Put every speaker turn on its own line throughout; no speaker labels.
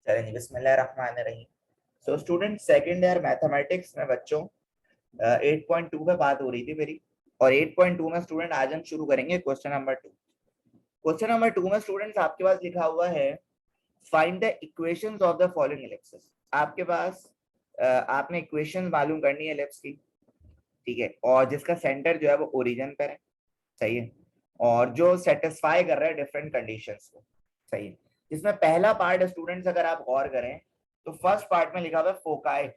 चलेंगे बिस्मिल्लाहिर्रहमानिर्रहीम। So student second year mathematics में बच्चों 8.2 पे बात हो रही थी मेरी, और 8.2 में स्टूडेंट आज हम शुरू करेंगे क्वेश्चन नंबर 2। क्वेश्चन नंबर 2 में स्टूडेंट्स आपके पास लिखा हुआ है find the equations of the following ellipses. आपके पास आपने इक्वेशन मालूम करनी है एलिप्स की, ठीक है, और जिसका सेंटर जो है वो ओरिजिन पर है, सही है, और जो सेटिस्फाई कर रहा है डिफरेंट कंडीशंस को, सही है। इसमें पहला पार्ट स्टूडेंट्स अगर आप गौर करें तो फर्स्ट पार्ट में लिखा हुआ है फोकाई,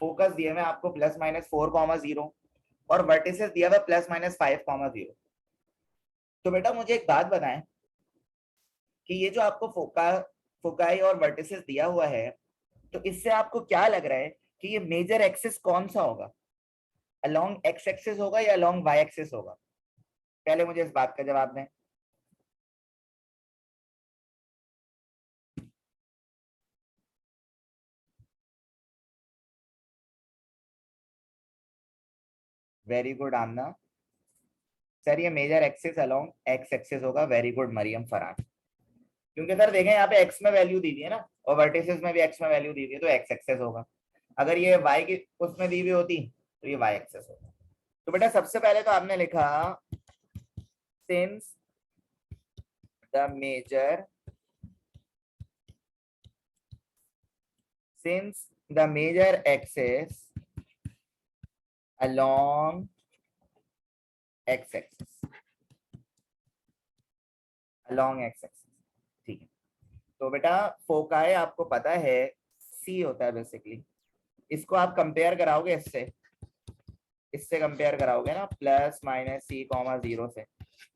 फोकस दिए हुए आपको +-4,0 और वर्टिसेस दिया हुआ +-5,0। तो बेटा मुझे एक बात बताएं कि ये जो आपको फोकाई और वर्टिसेस दिया हुआ है, तो इससे आपको क्या लग रहा है कि ये मेजर एक्सिस कौन सा होगा? अलोंग एक्स एक्सिस होगा या अलोंग वाई एक्सिस होगा? पहले मुझे इस बात का जवाब दें। वेरी गुड आमना सर, ये major axis along x axis होगा। Very good Mariam Farhan. क्योंकि सर देखें यहाँ पे एक्स में वैल्यू दी हुई है ना, और वर्टिसेस में भी एक्स में वैल्यू दी हुई है, तो एक्स एक्सेस होगा। अगर ये वाई की उसमें दी हुई होती तो ये वाई एक्सेस होगा। तो बेटा सबसे पहले तो आपने लिखा since the major axis along x axis, along x axis, ठीक है। तो बेटा फोकाई आपको पता है c होता है बेसिकली, इसको आप कंपेयर कराओगे इससे कंपेयर कराओगे ना, +-c,0 से।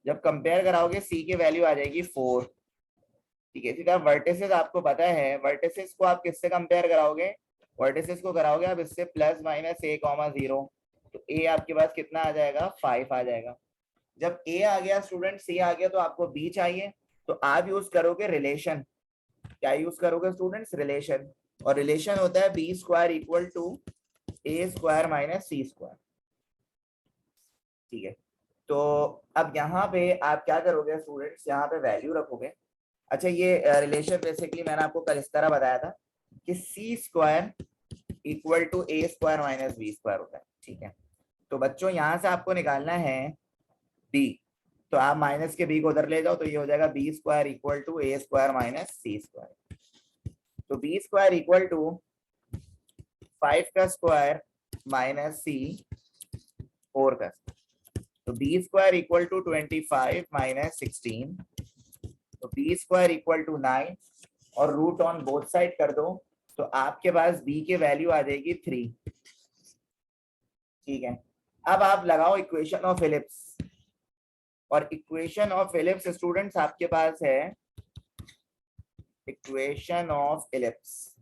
जब कंपेयर कराओगे c की वैल्यू आ जाएगी 4, ठीक है। सीधा वर्टिसेस आपको पता है, वर्टिसेस को आप किससे कंपेयर कराओगे? वर्टिसेस को कराओगे आप इससे +-a,0, तो a आपके पास कितना आ जाएगा? 5 आ जाएगा। जब a आ गया स्टूडेंट, c आ गया, तो आपको b चाहिए, तो आप यूज करोगे रिलेशन। क्या यूज करोगे स्टूडेंट्स? रिलेशन। और रिलेशन होता है b² = a² - c², ठीक है। तो अब यहाँ पे आप क्या करोगे स्टूडेंट्स, यहाँ पे वैल्यू रखोगे। अच्छा, ये रिलेशन बेसिकली मैंने आपको कल इस तरह बताया था कि c² = a² - b² होता है, ठीक है। तो बच्चों यहाँ से आपको निकालना है b, तो आप माइनस के b को उधर ले जाओ, तो ये हो जाएगा b² = a² - c²। तो b² = 5 का स्क्वायर माइनस c 4 का, तो b² = 25 - 16, तो b² = 9, और रूट ऑन बोथ साइड कर दो, तो आपके पास b की वैल्यू आ जाएगी 3, ठीक है। अब आप लगाओ इक्वेशन ऑफ एलिप्स, और इक्वेशन ऑफ एलिप्स स्टूडेंट्स आपके पास है इक्वेशन ऑफ एलिप्स।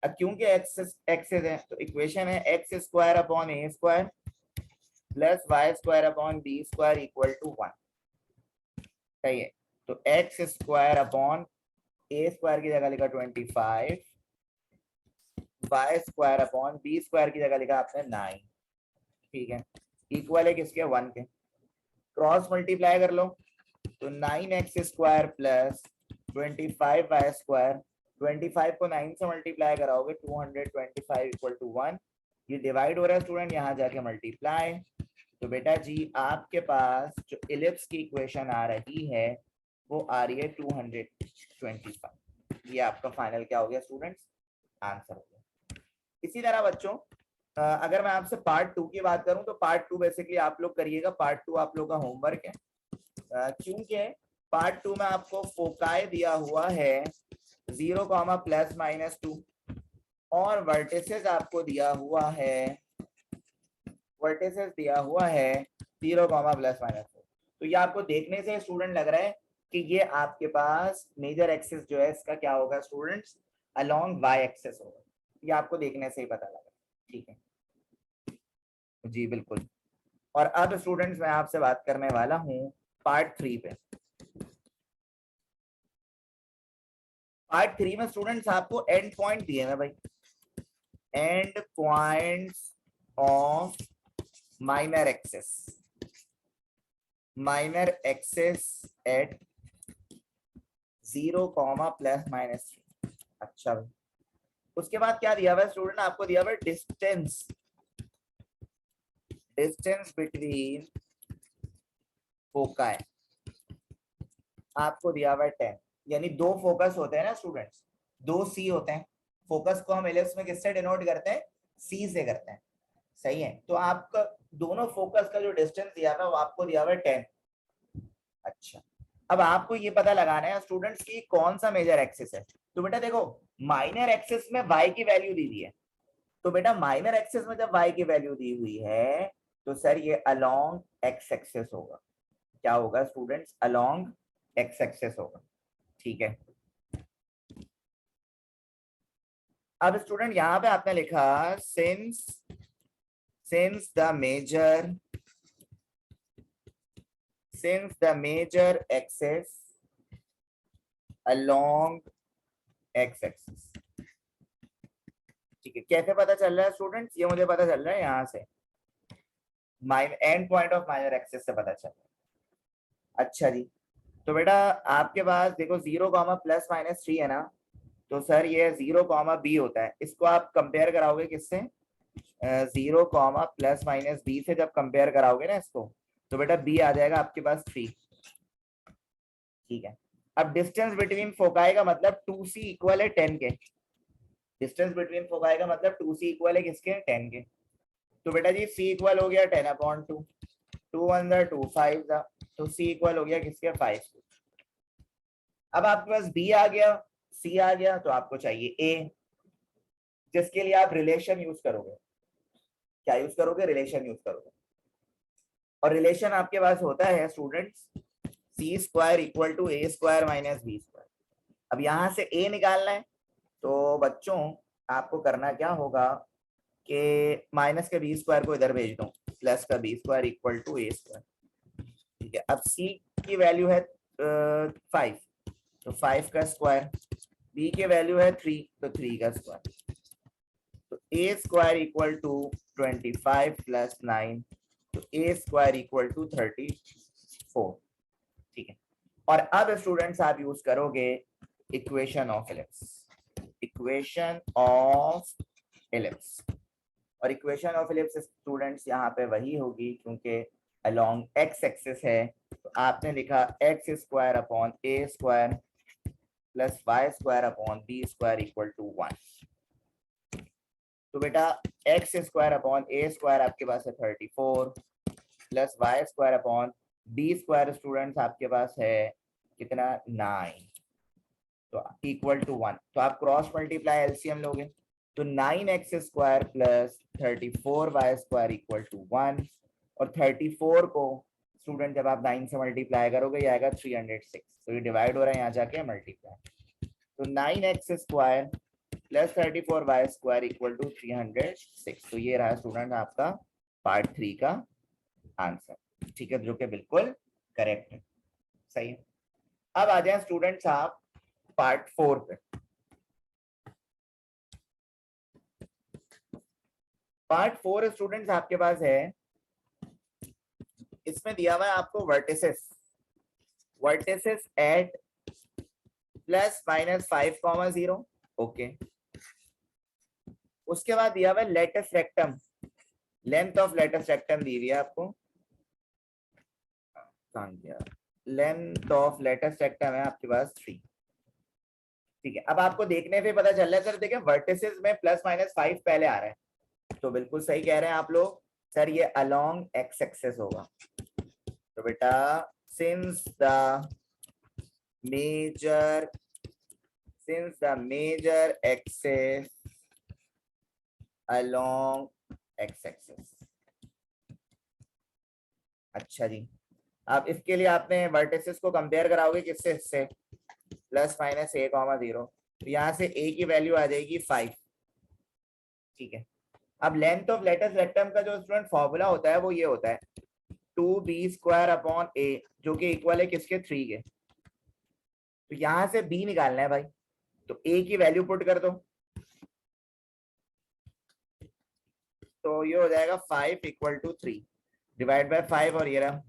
अब क्योंकि एक्सेस है, तो इक्वेशन है x² / a² + y² / b² = 1, सही है। तो x² / a² की जगह लिखा 25, y² / b² की जगह लिखा आपने 9, ठीक है। इक्वल है किसके? 1 के। क्रॉस मल्टीप्लाई कर लो, तो 9x² + 25y², 25 को 9 से मल्टीप्लाई कराओगे 225 = 1। ये डिवाइड हो रहा है स्टूडेंट, यहाँ जाके मल्टीप्लाई। तो बेटा जी आपके पास जो इलिप्स की इक्वेशन आ रही है वो आ रही है 225। ये आपका फाइनल क्या हो गया स्टूडेंट्स? आंसर हो गया। इसी तरह बच्चों अगर मैं आपसे पार्ट 2 की बात करूं, तो पार्ट 2 बेसिकली आप लोग करिएगा। पार्ट 2 आप लोग का होमवर्क है, क्योंकि पार्ट 2 में आपको फोकाई दिया हुआ है 0, ±2, और वर्टिसेस आपको दिया हुआ है 0, ±4। तो ये आपको देखने से स्टूडेंट लग रहा है कि ये आपके पास मेजर एक्सिस जो है इसका क्या होगा स्टूडेंट्स? अलोंग वाई एक्सिस होगा। ये आपको देखने से ही पता लगा, ठीक है जी, बिल्कुल। और अब स्टूडेंट्स मैं आपसे बात करने वाला हूं पार्ट 3 पे। पार्ट 3 में स्टूडेंट्स आपको एंड पॉइंट दिए हैं भाई, and points of minor axis at 0, ±3। अच्छा भाई, उसके बाद क्या दिया हुआ है स्टूडेंट, आपको दिया हुआ है डिस्टेंस, डिस्टेंस बिटवीन फोकाई आपको दिया हुआ है 10, यानी दो फोकस होते हैं ना स्टूडेंट्स, दो सी होते हैं। फोकस को हम एलिप्स में किससे डिनोट करते हैं, सी से करते हैं, सही है। तो आपका दोनों फोकस का जो डिस्टेंस दिया हुआ है वो आपको दिया हुआ है 10। अच्छा, अब आपको ये पता लगाना है स्टूडेंट्स की कौन सा मेजर एक्सिस है। तो बेटा देखो, माइनर एक्सिस में y की वैल्यू दी हुई है, तो बेटा माइनर एक्सिस में जब y की वैल्यू दी हुई है तो सर ये अलोंग एक्स एक्सिस होगा। क्या होगा स्टूडेंट्स, अलोंग एक्स एक्सिस होगा, ठीक है। अब स्टूडेंट यहां पे आपने लिखा since the major axis along x axis, ठीक है। कैसे पता चल रहा है स्टूडेंट्स, ये मुझे पता चल रहा है यहाँ से, and point of minor axis से पता चल रहा है। अच्छा जी, तो बेटा आपके पास देखो 0, ±3 है ना, तो सर ये 0, b होता है। इसको आप कंपेयर कराओगे किससे, 0, ±b से जब कंपेयर कराओगे ना इसको, तो बेटा b आ जाएगा आपके पास 3, ठीक है। अब डिस्टेंस बिटवीन फोकाई का मतलब 2c इक्वल है 10 के, डिस्टेंस बिटवीन फोकाई का मतलब 2c इक्वल है किसके, 10 के। तो बेटा जी c इक्वल हो गया 10/2, 2 1 2 5 था, तो c इक्वल हो गया किसके, 5। अब आपके पास b आ गया, c आ गया, तो आपको चाहिए a, जिसके लिए आप रिलेशन यूज करोगे। क्या यूज करोगे, रिलेशन यूज करोगे। और रिलेशन आपके पास होता है students c² equal to a² minus b²। अब यहां से a निकालना है, तो बच्चों आपको करना क्या होगा कि माइनस के b² को इधर भेज दो, प्लस का b² इक्वल टू a², ठीक है। अब c की वैल्यू है 5, तो 5 का स्क्वायर, b की वैल्यू है 3, तो 3 का स्क्वायर, तो a² इक्वल टू 25 + 9, तो a² इक्वल टू 34, ठीक है। और अब स्टूडेंट्स आप यूज करोगे equation of ellipse, equation of ellipse. और इक्वेशन ऑफ एलिप्स स्टूडेंट्स यहाँ पे वही होगी, क्योंकि अलोंग एक्स एक्सिस है, तो आपने लिखा x² upon a² plus y² upon b² equal to 1। तो बेटा x² अपॉन a² आपके पास है 34 plus y² upon b² students आपके पास है कितना, 9, तो इक्वल टू 1। तो आप क्रॉस मल्टीप्लाई एलसीएम लोगे, तो 9x² plus 34y² equal to 1, और 34 को स्टूडेंट जब आप 9 से मल्टीप्लाई करोगे ये आएगा 306, तो ये डिवाइड हो रहा है यहाँ जाके मल्टीप्लाई, तो 9x² plus 34y² equal to 306। तो ये रहा स्टूडेंट आपका पार्ट 3 का आंसर, ठीक है, जो कि बिल्कुल करेक्ट है, सही है। अब आ जाए स्टूडेंट्स आप पार्ट 4 पे। पार्ट 4 स्टूडेंट्स आपके पास है, इसमें दिया हुआ है आपको वर्टिसेस एट ±5, 0, ओके। उसके बाद दिया हुआ है latus rectum, length of latus rectum दी हुई है आपको, लेंथ ऑफ लेटस रेक्टम है आपके पास 3, ठीक है। अब आपको देखने पे पता चल रहा है सर, देखिए वर्टिसेस में ±5 पहले आ रहा है, तो बिल्कुल सही कह रहे हैं आप लोग, सर ये अलोंग एक्स एक्सिस होगा। तो बेटा since the major axis along x axis, अच्छा जी। अब इसके लिए आपने वर्टिसेस को कंपेयर कराओगे किससे, इससे ±a, 0, तो यहाँ से a की वैल्यू आ जाएगी 5, ठीक है। अब लेंथ ऑफ लेटस रेक्टम का जो स्टूडेंट फॉर्मूला होता है वो ये होता है 2b² अपॉन a, जो कि इक्वल है किसके, 3 के। तो यहां से b निकालना है भाई, तो a की वैल्यू पुट कर दो, तो ये हो जाएगा 5 इक्वल टू 3 डिवाइड बाय 5, और ये रहा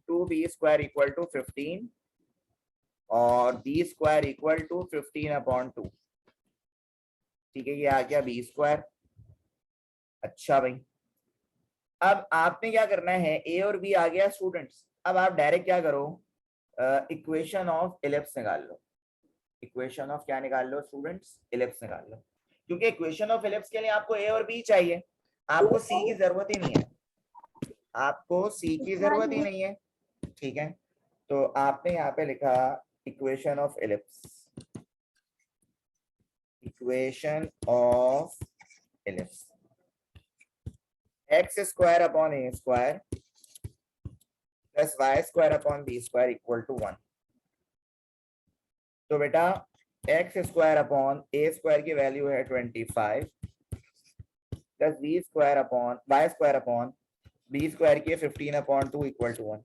2b² इक्वल टू 15 और बी स्क्वायर इक्वल टू 15/2। ठीक है, ये आ गया बी स्क्वायर। अच्छा भाई, अब आपने क्या करना है, ए और बी आ गया स्टूडेंट्स। अब आप डायरेक्ट क्या करो, इक्वेशन ऑफ इलिप्स निकाल लो। इक्वेशन ऑफ क्या निकाल लो स्टूडेंट्स, इलिप्स निकाल लो। क्योंकि इक्वेशन ऑफ इलिप्स के लिए आपको ए और बी चाहिए, आपको सी की जरूरत ही नहीं है, आपको सी की जरूरत ही नहीं है। ठीक है, तो आपने यहाँ पे लिखा equation of ellipse, equation of ellipse x square upon a square plus y square upon b square equal to 1। तो बेटा x square upon a square की वैल्यू है 25 प्लस b square upon y square upon b square की 15/2 equal to 1।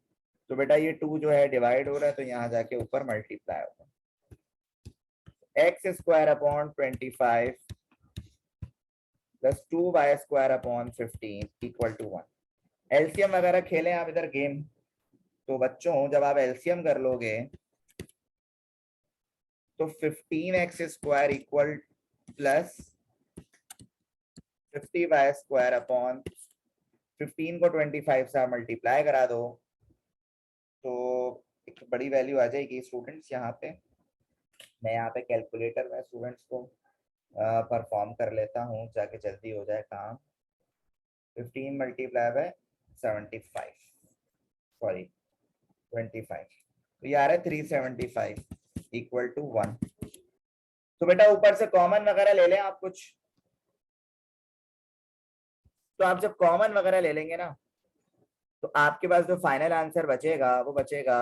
तो बेटा ये 2 जो है डिवाइड हो रहा है, तो यहाँ जाके ऊपर मल्टीप्लाई होगा। X square upon 25 plus 2y square upon 15 equal to 1। LCM वगैरह खेलें आप इधर गेम, तो बच्चों जब आप एलसीएम कर लोगे तो 15x square equal plus 50y square upon 15 को 25 से मल्टीप्लाई करा दो तो एक बड़ी वैल्यू आ जाएगी स्टूडेंट्स। यहाँ पे मैं यहाँ पे कैलकुलेटर में स्टूडेंट्स को परफॉर्म कर लेता हूँ, जाके जल्दी हो जाए काम। 15 मल्टीप्लाई बाय 75 सॉरी 25, तो ये आ रहा है 375 इक्वल टू 1। तो बेटा ऊपर से कॉमन वगैरह ले लें आप कुछ, तो आप जब कॉमन वगैरह ले लेंगे ना, तो आपके पास जो फाइनल आंसर बचेगा वो बचेगा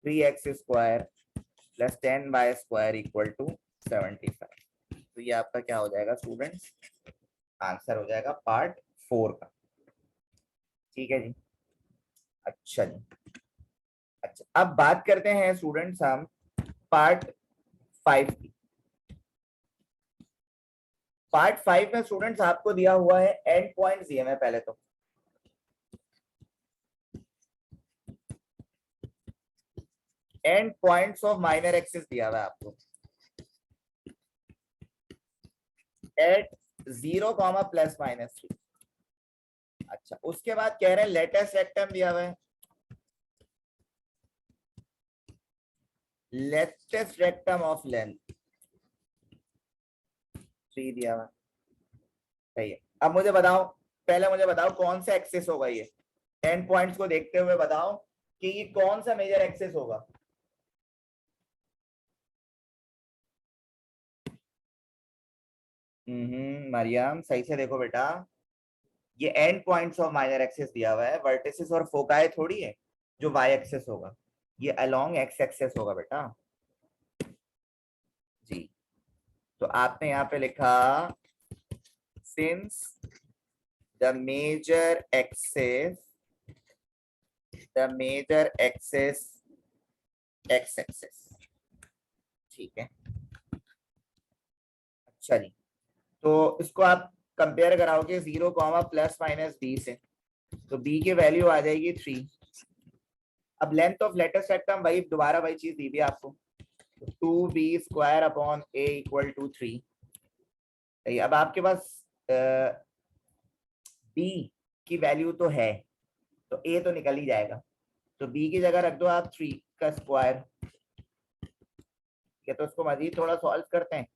3x square plus 10y square equal to 75। तो ये आपका क्या हो जाएगा स्टूडेंट्स, आंसर हो जाएगा पार्ट 4 का। ठीक है जी, अच्छा जी। अच्छा, अब बात करते हैं स्टूडेंट्स हम पार्ट 5 की। पार्ट 5 में स्टूडेंट्स आपको दिया हुआ है एंड पॉइंट्स दिए हैं। पहले तो and points of minor axis दिया हुआ है आपको एट 0, प्लस माइनस 3। अच्छा, उसके बाद कह रहे हैं लेटेस्ट रेक्टम दिया हुआ है, लेटेस्ट रेक्टम ऑफ लेंथ 3 दिया हुआ है। सही है, अब मुझे बताओ, पहले मुझे बताओ कौन सा एक्सिस होगा ये, एंड पॉइंट्स को देखते हुए बताओ कि ये कौन सा मेजर एक्सिस होगा। मरियम सही से देखो बेटा, ये and points of minor axis दिया हुआ है, वर्टिसेस और फोकाई थोड़ी है जो वाई एक्सिस होगा, ये अलोंग एक्स एक्सिस होगा बेटा जी। तो आपने यहाँ पे लिखा since the major axis x axis. ठीक है, अच्छा जी। तो इसको आप कंपेयर कराओगे 0, प्लस माइनस बी से, तो बी की वैल्यू आ जाएगी 3। अब लेंथ ऑफ लेटेस्ट रेक्टम वही दोबारा वही चीज दी हुई आपको, 2b square upon a equal to 3। अब आपके पास b की वैल्यू तो है, तो a तो निकल ही जाएगा, तो b की जगह रख दो आप 3 का स्क्वायर। तो इसको मजीद थोड़ा सॉल्व करते हैं,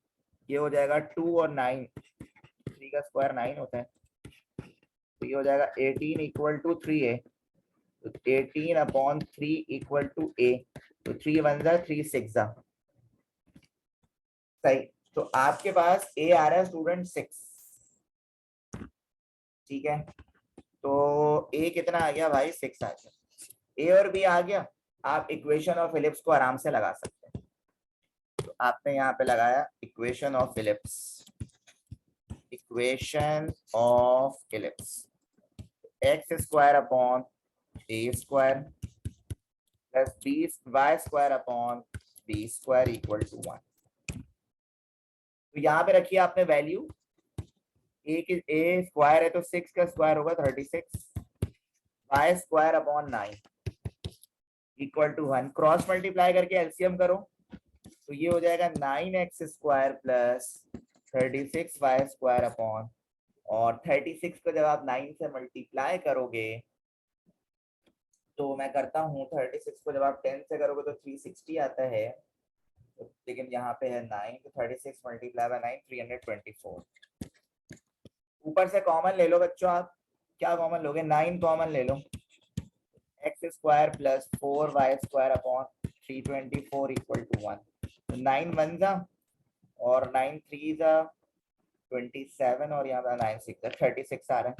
ये हो जाएगा 2 और 9, 3 का स्क्वायर 9 होता है, तो ये हो जाएगा 18 इक्वल टू 3a, तो 18 अपॉन 3 इक्वल टू a, तो 3 1 जा 3 6 जा। सही, तो आपके पास a आ रहा है स्टूडेंट 6। ठीक है, तो a कितना आ गया भाई, 6 आ गया। a और b आ गया, आप इक्वेशन ऑफ इलिप्स को आराम से लगा सकते हैं। तो आपने यहाँ पे लगाया equation of ellipse, equation of ellipse x square upon a square plus b y square upon b square equal to 1। तो यहाँ पे रखिए आपने वैल्यू, ए स्क्वायर है तो 6 का स्क्वायर होगा 36, y square upon 9 equal to 1, cross multiply करके एलसीएम करो तो ये हो जाएगा 9x square plus 36y square upon, और 36 को जब आप 9 से मल्टीप्लाई करोगे तो मैं करता हूँ 36 को जब आप 10 से करोगे तो 360 आता है, लेकिन यहाँ पे है 9 तो 36 मल्टीप्लाई बाय 9 324। ऊपर से कॉमन ले लो बच्चों, आप क्या कॉमन लोगे, 9 कॉमन ले लो, X square plus 4y square upon 324 equal to 1। तो 9 वन जा और 9 थ्री जा 27 और यहाँ पे 9 6 36 आ रहा है।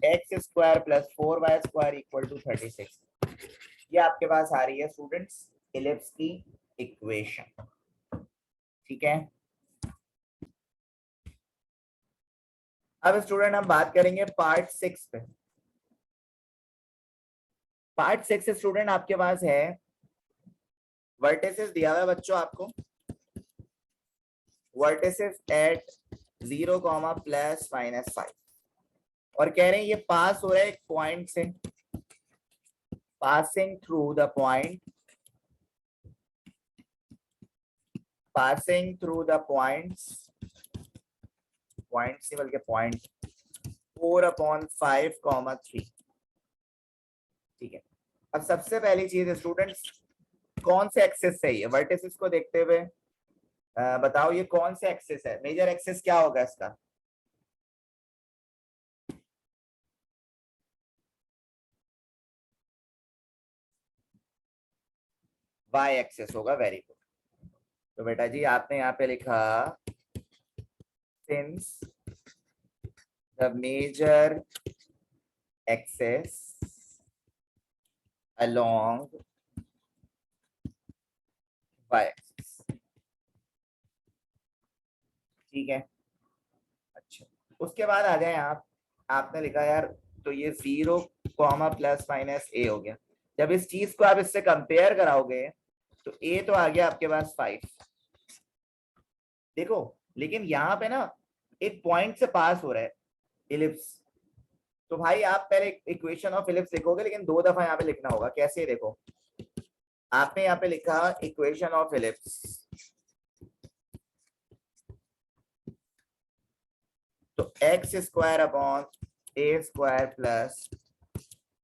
X square plus 4y square equal to 36, ये आपके पास आ रही है स्टूडेंट्स इलिप्स की इक्वेशन। ठीक है, अब स्टूडेंट हम बात करेंगे पार्ट 6 पे। पार्ट 6 स्टूडेंट आपके पास है, वर्टिसेस दिया हुआ है बच्चों आपको, वर्टिसेस एट 0, प्लस माइनस 5, और कह रहे हैं ये पास हो रहा है एक पॉइंट से, passing through the point, passing through the points, point से बल्कि पॉइंट 4/5, 3। ठीक है, अब सबसे पहली चीज स्टूडेंट्स, कौन से एक्सिस से, ये वर्टिसेस को देखते हुए बताओ ये कौन से एक्सिस है, मेजर एक्सिस क्या होगा इसका, वाई एक्सिस होगा। Very good. तो बेटा जी आपने यहाँ पे लिखा since the major axis along y axis। ठीक है, अच्छा उसके बाद आ जाए आप, आपने लिखा यार तो ये 0, प्लस माइनस a हो गया, जब इस चीज को आप इससे कंपेयर कराओगे तो a तो आ गया आपके पास 5। देखो लेकिन यहाँ पे ना एक पॉइंट से पास हो रहा है इलिप्स, तो भाई आप पहले इक्वेशन ऑफ इलिप्स लिखोगे लेकिन 2 दफा यहाँ पे लिखना होगा। कैसे, देखो आपने यहाँ पे लिखा इक्वेशन ऑफ इलिप्स, तो x square upon a square plus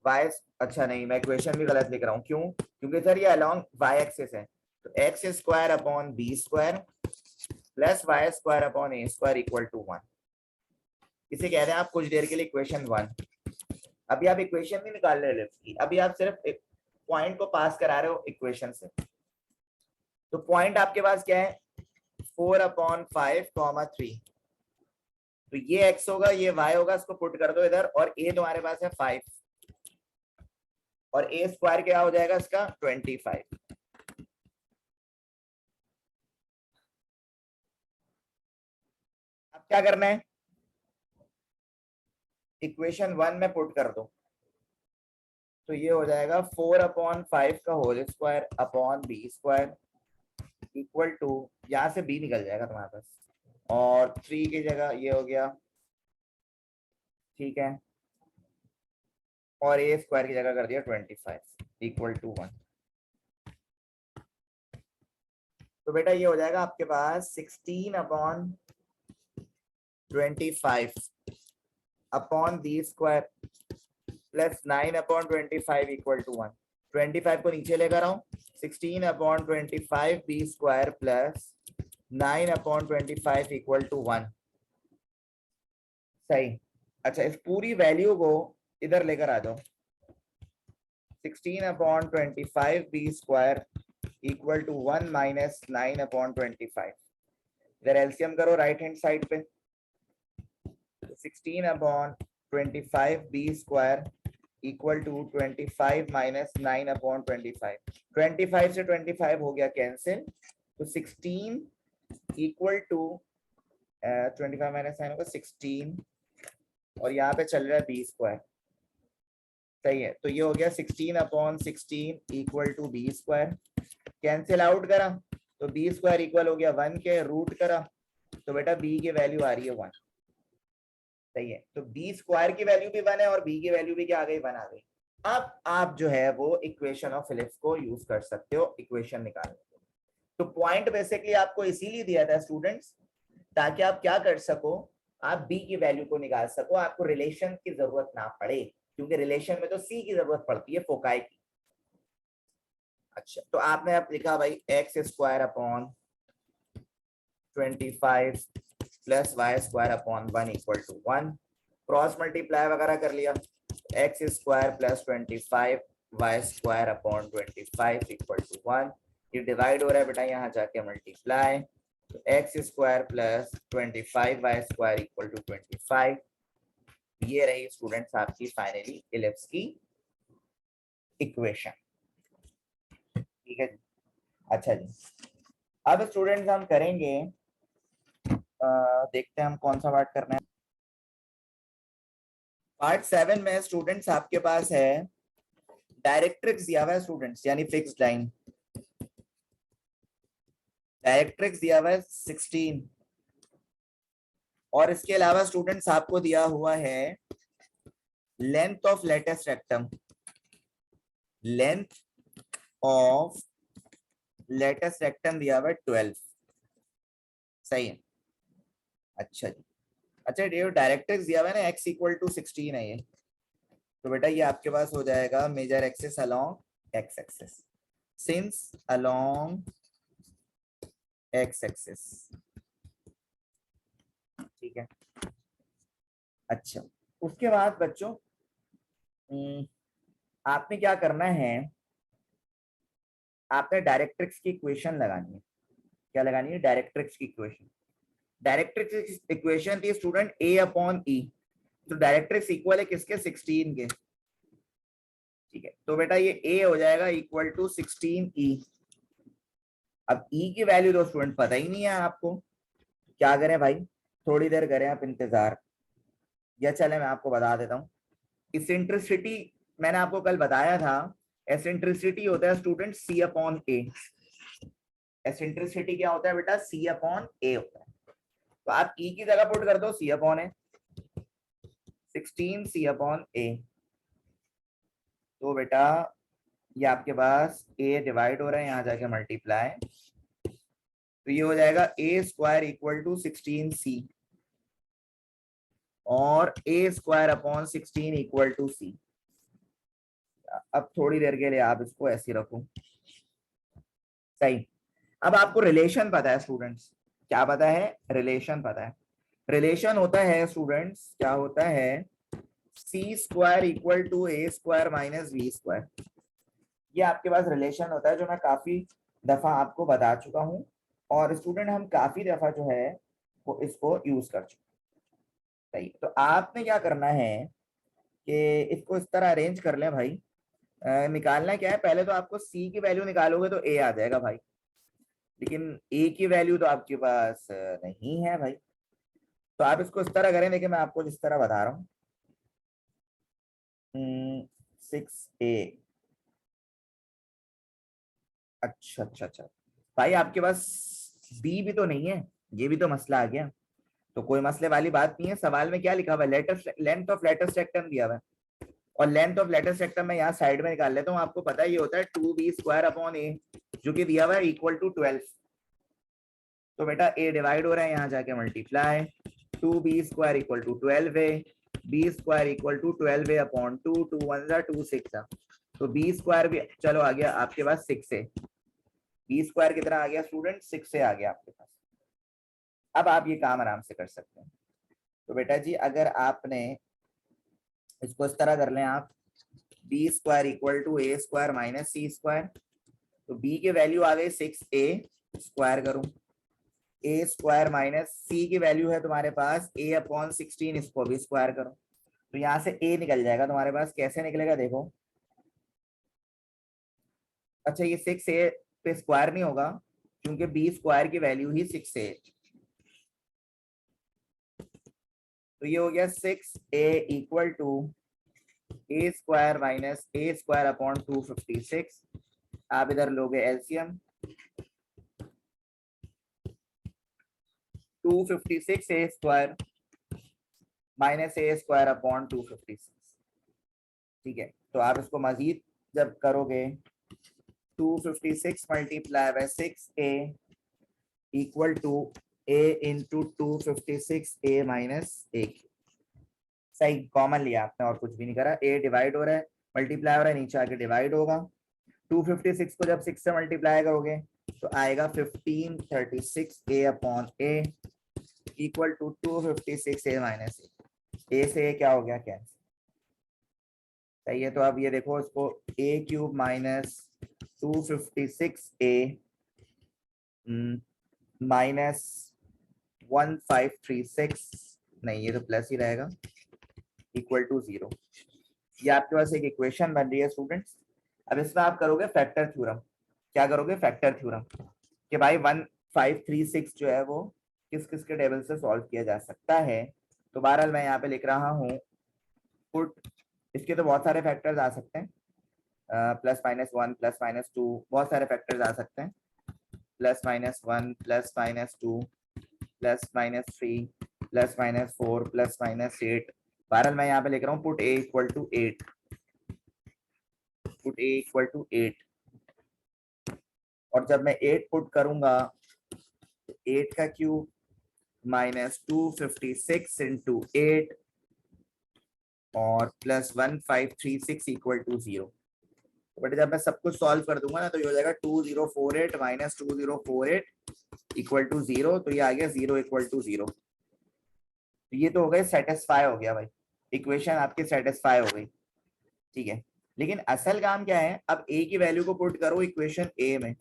Y, अच्छा नहीं मैं इक्वेशन भी गलत लिख रहा हूँ, क्यों, क्योंकि सर ये अलोंग वाई एक्सिस है, तो x square upon b square plus y square upon a square equal to 1। इसे कह रहे हैं आप कुछ देर के लिए इक्वेशन 1। अभी आप इक्वेशन नहीं निकाल रहे इलिप्स की, अभी आप सिर्फ एक पॉइंट को पास करा रहे हो इक्वेशन से। तो पॉइंट आपके पास क्या है, 4/5, 3, तो ये x होगा ये y होगा, इसको पुट कर दो इधर, और a तुम्हारे पास है 5 और a स्क्वायर क्या हो जाएगा इसका 25। अब क्या करना है, इक्वेशन 1 में पुट कर दो, तो ये हो जाएगा 4/5 का whole square upon b square equal to, यहां से b निकल जाएगा तुम्हारे पास, और 3 की जगह ये हो गया, ठीक है, और a स्क्वायर की जगह कर दिया 25 इक्वल टू 1। तो बेटा ये हो जाएगा आपके पास 16/25 upon b square plus 9/25 equal to 1। 25 को नीचे लेकर आऊं, 16/25 b square plus 9/25 equal to 1। सही, अच्छा इस पूरी वैल्यू को इधर लेकर आ जाओ, 16/25 b square equal to 1 minus 9/25, इधर एलसीएम करो राइट हैंड साइड पे, 16/25 b square equal to 25 minus 9/25, 25 से 25 हो गया कैंसिल, तो 16 इक्वल टू 25 माइनस 9 होगा 16, और यहाँ पे चल रहा है बी स्क्वायर। सही है, तो ये हो गया 16/16 equal to b square, cancel out करा तो बी स्क्वायर इक्वल हो गया 1 के, रूट करा तो बेटा बी की वैल्यू आ रही है 1। सही है, तो बी स्क्वायर की वैल्यू भी 1 है और बी की वैल्यू भी क्या आ गई, 1 आ गई। अब आप जो है वो इक्वेशन ऑफ फिलिप्स को यूज कर सकते हो इक्वेशन निकालने के। तो पॉइंट बेसिकली आपको इसीलिए दिया था स्टूडेंट्स, ताकि आप क्या कर सको, आप बी की वैल्यू को निकाल सको, आपको रिलेशन की जरूरत ना पड़े, क्योंकि रिलेशन में तो सी की जरूरत पड़ती है फोकाई की। अच्छा, तो आपने अब लिखा भाई x square upon 25 plus y square upon 1 equal to 1, cross multiply वगैरह कर लिया, x square plus 25 y square upon 25 equal to 1, ये डिवाइड हो रहा है बेटा, यहाँ जाके मल्टीप्लाई, तो x square plus 25 y square equal to 25, ये रही स्टूडेंट्स आपकी फाइनली इलिप्स की इक्वेशन। ठीक है जी। अच्छा जी, अब स्टूडेंट्स हम करेंगे, देखते हैं हम कौन सा पार्ट करना है। पार्ट 7 में स्टूडेंट्स आपके पास है डायरेक्ट्रिक्स दिया हुआ है स्टूडेंट्स, यानी फिक्स्ड लाइन। डायरेक्ट्रिक्स दिया हुआ है 16, और इसके अलावा स्टूडेंट्स आपको दिया हुआ है length of latus rectum, length of latus rectum दिया हुआ है 12। सही है। अच्छा जी, अच्छा ये डायरेक्ट्रिक्स दिया हुआ है ना, x इक्वल टू 16 है ये, तो बेटा ये आपके पास हो जाएगा major axis along x axis, since along x axis. ठीक है। अच्छा, उसके बाद बच्चों आपने क्या करना है, आपने डायरेक्ट्रिक्स की इक्वेशन लगानी है। क्या लगानी है? डायरेक्ट्रिक्स की इक्वेशन। डायरेक्ट्रिक्स इक्वेशन थी स्टूडेंट a अपॉन ई, तो डायरेक्ट्रिक्स इक्वल है किसके? 16 के। ठीक है, तो बेटा ये a हो जाएगा इक्वल टू 16e। अब e की वैल्यू तो स्टूडेंट पता ही नहीं है आपको, क्या करें भाई? थोड़ी देर करें आप इंतजार, या चले मैं आपको बता देता हूँ। इसेंट्रिसिटी मैंने आपको कल बताया था, एसेंट्रिसिटी होता है student c upon a। Eccentricity क्या होता है बेटा? c अपॉन a होता है। तो आप e की जगह पुट कर दो c upon a, 16 c upon a, तो बेटा ये आपके पास a डिवाइड हो रहा है, यहाँ जाके मल्टीप्लाई, तो ये हो जाएगा a square equal to 16c, और a square upon 16 equal to c। अब थोड़ी देर के लिए आप इसको ऐसे रखो। सही। अब आपको रिलेशन पता है स्टूडेंट्स, क्या पता है? रिलेशन पता है। रिलेशन होता है स्टूडेंट्स, क्या होता है? C square equal to A square minus B square. ये आपके पास रिलेशन होता है, जो मैं काफी दफा आपको बता चुका हूँ, और स्टूडेंट हम काफी दफा जो है वो इसको यूज कर चुके। सही। तो आपने क्या करना है कि इसको इस तरह अरेंज कर लें भाई। निकालना क्या है? पहले तो आपको c की वैल्यू निकालोगे तो a आ जाएगा भाई, लेकिन a की वैल्यू तो आपके पास नहीं है भाई। तो आप इसको इस तरह करें, देखिए मैं आपको जिस तरह बता रहा हूँ, 6a। अच्छा अच्छा अच्छा भाई, आपके पास b भी तो नहीं है, ये भी तो मसला आ गया। तो कोई मसले वाली बात नहीं है, सवाल में क्या लिखा हुआ है? Latest length of latus rectum दिया हुआ है, और लेंथ ऑफ लेटेस्ट रेक्टम मैं यहाँ साइड में निकाल लेता हूँ। आपको पता है ये होता है 2b स्क्वायर अपॉन a, जो कि दिया हुआ है इक्वल टू 12। तो बेटा a डिवाइड हो रहा है, यहाँ जाके multiply, 2b square equal to 12a, b square equal to 12a upon 2, 2 1 2 6। तो b स्क्वायर भी चलो आ गया आपके पास 6a। b स्क्वायर कितना आ गया स्टूडेंट? 6a आ गया आपके पास। अब आप ये काम आराम से कर सकते हैं। तो बेटा जी अगर आपने इसको इस तरह कर लें आप, b square equal to A square minus c square, तो b की वैल्यू आ गई 6a, स्क्वायर करूं, ए स्क्वायर माइनस सी की वैल्यू है तुम्हारे पास a अपॉन 16, इसको भी स्क्वायर करो, तो यहाँ से a निकल जाएगा तुम्हारे पास। कैसे निकलेगा देखो। अच्छा, ये 6a पे स्क्वायर नहीं होगा, क्योंकि b स्क्वायर की वैल्यू ही 6a, तो ये हो गया 6a equal to A square minus a square upon 256। आप इधर लोगे LCM, 256 a square minus a square upon 256। ठीक है, तो आप इसको मजीद जब करोगे 256 multiply by 6a equal to a into 256a minus a। सही कॉमन लिया आपने और कुछ भी नहीं करा। a डिवाइड हो रहा है, मल्टीप्लाई हो रहा है, नीचे आके डिवाइड होगा। 256 को जब 6 से मल्टीप्लाई करोगे तो आएगा 1536a upon a equal to 256a minus a से क्या हो गया कैंसिल। सही है। तो अब ये देखो इसको a cube minus 256a minus 1536, नहीं ये तो प्लस ही रहेगा, इक्वल टू 0। ये आपके पास एक इक्वेशन बन रही है स्टूडेंट्स। अब इसमें आप करोगे फैक्टर थ्योरम। क्या करोगे? फैक्टर थ्योरम कि भाई 1536 जो है वो किस किस के टेबल से सॉल्व किया जा सकता है। तो बहरहाल मैं यहाँ पे लिख रहा हूँ पुट, इसके तो बहुत सारे फैक्टर्स आ सकते हैं, प्लस माइनस 1 प्लस माइनस 2, बहुत सारे फैक्टर्स आ सकते हैं, plus minus 1 plus minus 2 plus minus 3 plus minus 4 plus minus 8। बहरहाल मैं यहाँ पे लिख रहा हूँ put a equal to 8, put a equal to 8। और जब मैं 8 पुट करूंगा तो 8 का क्यूब माइनस 256 इंटू 8 और प्लस 1536 इक्वल टू 0। बट जब मैं सब कुछ सॉल्व कर दूंगा ना तो ये हो जाएगा 2048 माइनस 2048 इक्वल टू 0। तो ये आ गया 0 इक्वल टू 0। तो ये तो हो गए सेटिस्फाई हो गया भाई, इक्वेशन आपकी सेटिस्फाई हो गई। ठीक है, लेकिन असल काम क्या है? अब a की वैल्यू को पुट करो इक्वेशन a में,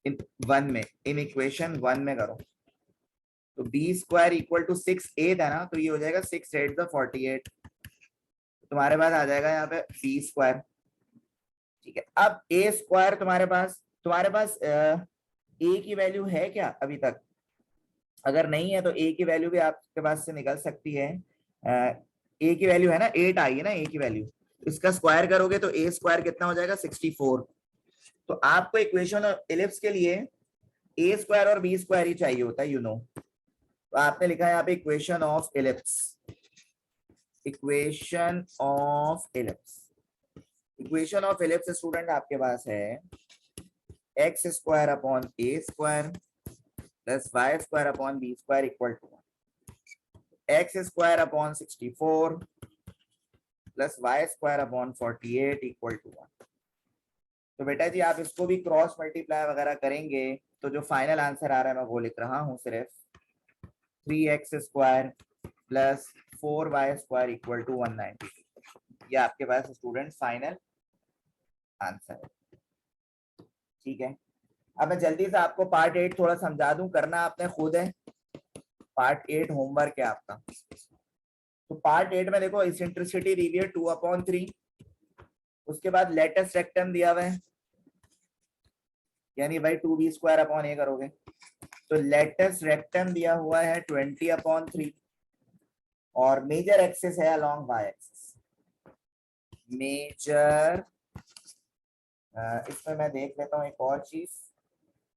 इन 1 में, इन इक्वेशन 1 में करो। तो b square equal to 6a था ना, तो ये हो जाएगा 6 8 द 48। तुम्हारे पास आ जाएगा यहाँ पे b स्क्वायर। ठीक है, अब a स्क्वायर तुम्हारे पास a की वैल्यू है क्या अभी तक? अगर नहीं है तो a की वैल्यू भी आपके पास से निकल सकती है। a की वैल्यू है ना 8 आई है ना a की वैल्यू, इसका स्क्वायर करोगे तो a स्क्वायर कितना हो जाएगा 64। तो आपको इक्वेशन ऑफ एलिप्स के लिए a स्क्वायर और b स्क्वायर ही चाहिए होता है, यू नो। तो आपने लिखा है यहाँ पे equation of ellipse, equation of ellipse. Equation of ellipse student आपके पास है x square upon a square plus y square upon b square equal to x square upon 64 plus y square upon 48 equal to 1। तो बेटा जी आप इसको भी cross multiply वगैरह करेंगे तो जो फाइनल आंसर आ रहा है मैं वो लिख रहा हूँ सिर्फ 3x square plus 4y square equal to 192। ये आपके पास स्टूडेंट फाइनल आंसर है। ठीक है, अब मैं जल्दी से आपको पार्ट 8 थोड़ा समझा दूं, करना आपने खुद है। पार्ट 8 होमवर्क है आपका। तो पार्ट 8 में देखो इसेंट्रिसिटी दी हुई है 2/3, उसके बाद लेटेस्ट रेक्टम दिया हुआ है, यानी भाई 2b स्क्वायर अपॉन a करोगे तो लेटेस्ट रेक्टम दिया हुआ है 20/3 और मेजर एक्सिस है अलोंग y एक्सिस। मेजर, इसमें मैं देख लेता हूँ एक और चीज,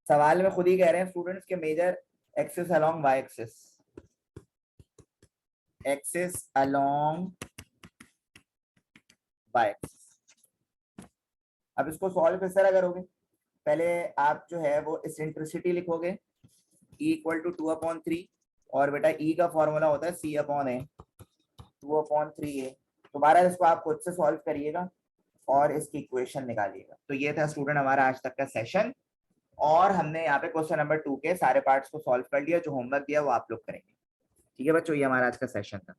सवाल में खुद ही कह रहे हैं स्टूडेंट्स के major axis along y axis, axis along y axis. अब इसको सॉल्व किस तरह करोगे? पहले आप जो है वो इसेंट्रिसिटी लिखोगे E इक्वल टू 2/3 और बेटा E का फॉर्मूला होता है C/A 2/3a। दोबारा इसको आप खुद से सॉल्व करिएगा और इसकी इक्वेशन निकालिएगा। तो ये था स्टूडेंट हमारा आज तक का सेशन और हमने यहाँ पे क्वेश्चन नंबर 2 के सारे पार्ट्स को सॉल्व कर लिया। जो होमवर्क दिया वो आप लोग करेंगे। ठीक है बच्चों, ये हमारा आज का सेशन था।